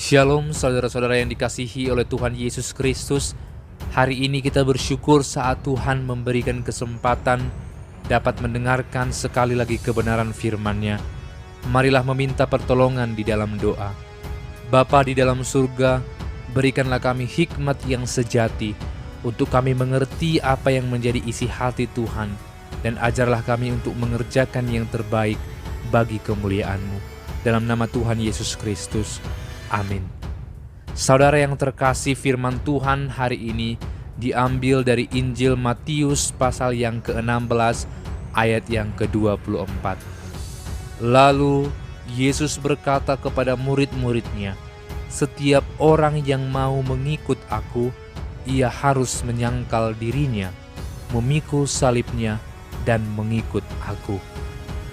Shalom saudara-saudara yang dikasihi oleh Tuhan Yesus Kristus. Hari ini kita bersyukur saat Tuhan memberikan kesempatan dapat mendengarkan sekali lagi kebenaran firman-Nya. Marilah meminta pertolongan di dalam doa. Bapa di dalam surga, berikanlah kami hikmat yang sejati untuk kami mengerti apa yang menjadi isi hati Tuhan, dan ajarlah kami untuk mengerjakan yang terbaik bagi kemuliaan-Mu. Dalam nama Tuhan Yesus Kristus. Amin. Saudara yang terkasih, firman Tuhan hari ini diambil dari Injil Matius pasal yang ke-16 ayat yang ke-24. Lalu Yesus berkata kepada murid-murid-Nya, "Setiap orang yang mau mengikut aku, ia harus menyangkal dirinya, memikul salibnya, dan mengikut aku."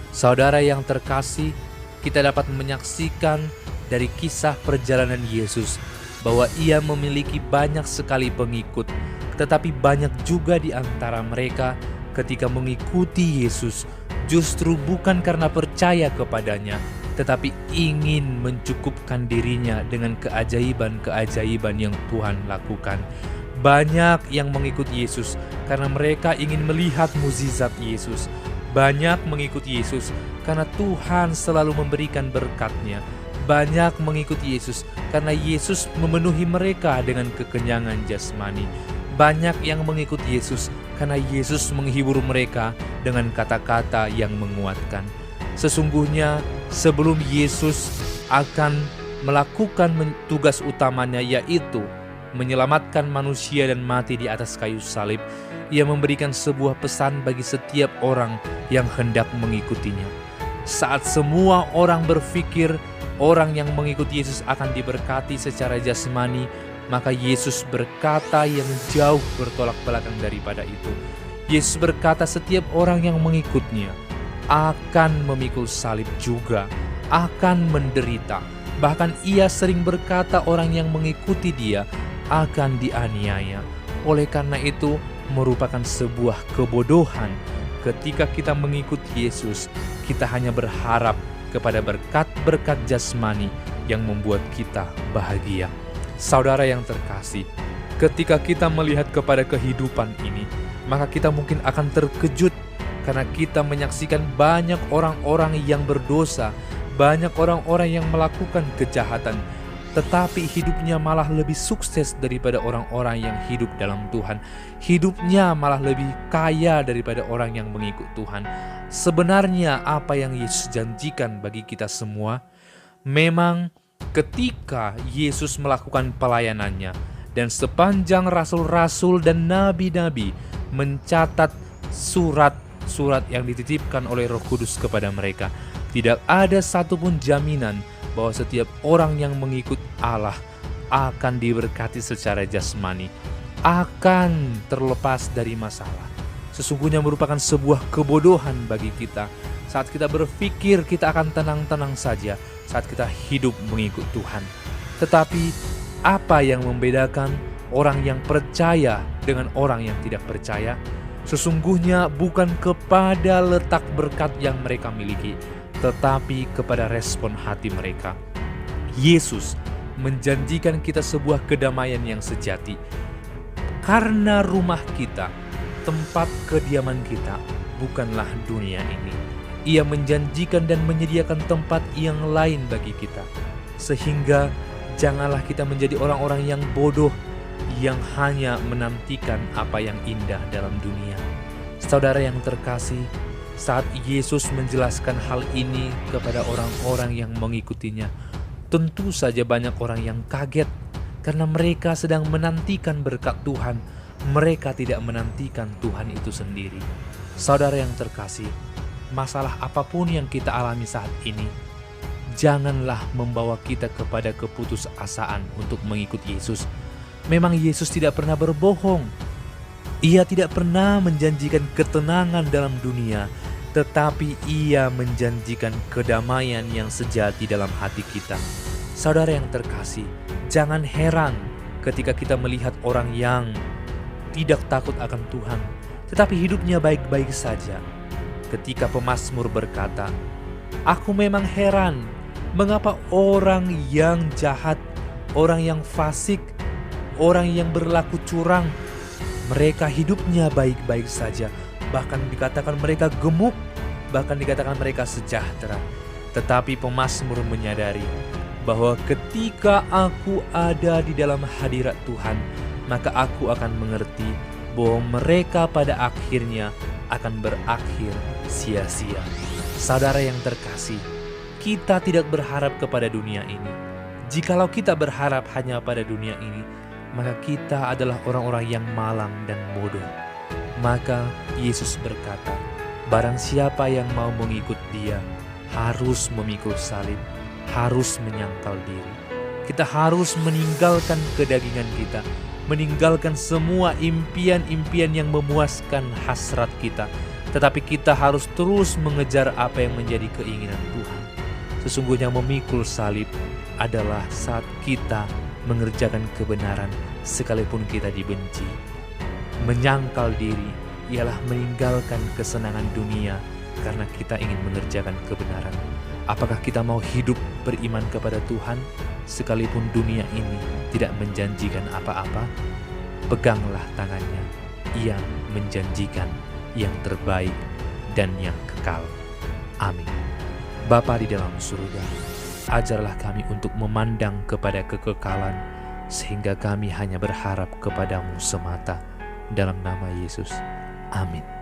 Saudara yang terkasih, kita dapat menyaksikan dari kisah perjalanan Yesus bahwa ia memiliki banyak sekali pengikut, tetapi banyak juga di antara mereka ketika mengikuti Yesus justru bukan karena percaya kepadanya, tetapi ingin mencukupkan dirinya dengan keajaiban-keajaiban yang Tuhan lakukan. Banyak yang mengikut Yesus karena mereka ingin melihat mukjizat Yesus. Banyak mengikut Yesus karena Tuhan selalu memberikan berkat-Nya. Banyak mengikuti Yesus karena Yesus memenuhi mereka dengan kekenyangan jasmani. Banyak yang mengikuti Yesus karena Yesus menghibur mereka dengan kata-kata yang menguatkan. Sesungguhnya sebelum Yesus akan melakukan tugas utamanya, yaitu menyelamatkan manusia dan mati di atas kayu salib, ia memberikan sebuah pesan bagi setiap orang yang hendak mengikutinya. Saat semua orang berpikir orang yang mengikuti Yesus akan diberkati secara jasmani, maka Yesus berkata yang jauh bertolak belakang daripada itu. Yesus berkata setiap orang yang mengikutnya akan memikul salib juga, akan menderita. Bahkan ia sering berkata orang yang mengikuti dia akan dianiaya. Oleh karena itu, merupakan sebuah kebodohan ketika kita mengikuti Yesus, kita hanya berharap kepada berkat-berkat jasmani yang membuat kita bahagia. Saudara yang terkasih, ketika kita melihat kepada kehidupan ini, maka kita mungkin akan terkejut karena kita menyaksikan banyak orang-orang yang berdosa, banyak orang-orang yang melakukan kejahatan, tetapi hidupnya malah lebih sukses daripada orang-orang yang hidup dalam Tuhan. Hidupnya malah lebih kaya daripada orang yang mengikut Tuhan. Sebenarnya apa yang Yesus janjikan bagi kita semua, memang ketika Yesus melakukan pelayanannya dan sepanjang rasul-rasul dan nabi-nabi mencatat surat-surat yang dititipkan oleh Roh Kudus kepada mereka, tidak ada satupun jaminan bahwa setiap orang yang mengikut Allah akan diberkati secara jasmani, akan terlepas dari masalah. Sesungguhnya merupakan sebuah kebodohan bagi kita saat kita berpikir kita akan tenang-tenang saja saat kita hidup mengikut Tuhan. Tetapi apa yang membedakan orang yang percaya dengan orang yang tidak percaya? Sesungguhnya bukan kepada letak berkat yang mereka miliki, tetapi kepada respon hati mereka. Yesus menjanjikan kita sebuah kedamaian yang sejati. Karena rumah kita, tempat kediaman kita, bukanlah dunia ini. Ia menjanjikan dan menyediakan tempat yang lain bagi kita. Sehingga janganlah kita menjadi orang-orang yang bodoh yang hanya menantikan apa yang indah dalam dunia. Saudara yang terkasih, saat Yesus menjelaskan hal ini kepada orang-orang yang mengikutinya, tentu saja banyak orang yang kaget karena mereka sedang menantikan berkat Tuhan. Mereka tidak menantikan Tuhan itu sendiri. Saudara yang terkasih, masalah apapun yang kita alami saat ini, janganlah membawa kita kepada keputusasaan untuk mengikut Yesus. Memang Yesus tidak pernah berbohong. Ia tidak pernah menjanjikan ketenangan dalam dunia, tetapi ia menjanjikan kedamaian yang sejati dalam hati kita. Saudara yang terkasih, jangan heran ketika kita melihat orang yang tidak takut akan Tuhan, tetapi hidupnya baik-baik saja. Ketika pemazmur berkata, "Aku memang heran, mengapa orang yang jahat orang yang fasik, orang yang berlaku curang. Mereka hidupnya baik-baik saja, bahkan dikatakan mereka gemuk, bahkan dikatakan mereka sejahtera. Tetapi pemazmur menyadari bahwa ketika aku ada di dalam hadirat Tuhan, maka aku akan mengerti bahwa mereka pada akhirnya akan berakhir sia-sia. Saudara yang terkasih, kita tidak berharap kepada dunia ini. Jikalau kita berharap hanya pada dunia ini, maka kita adalah orang-orang yang malang dan bodoh. Maka Yesus berkata, barang siapa yang mau mengikut Dia, harus memikul salib, harus menyangkal diri. Kita harus meninggalkan kedagingan kita, meninggalkan semua impian-impian yang memuaskan hasrat kita. Tetapi kita harus terus mengejar apa yang menjadi keinginan Tuhan. Sesungguhnya memikul salib adalah saat kita mengerjakan kebenaran sekalipun kita dibenci. Menyangkal diri ialah meninggalkan kesenangan dunia karena kita ingin mengerjakan kebenaran. Apakah kita mau hidup beriman kepada Tuhan sekalipun dunia ini tidak menjanjikan apa-apa? Peganglah tangannya, Ia menjanjikan yang terbaik dan yang kekal. Amin. Bapa di dalam surga, ajarlah kami untuk memandang kepada kekekalan, sehingga kami hanya berharap kepadamu semata. Dalam nama Yesus. Amin.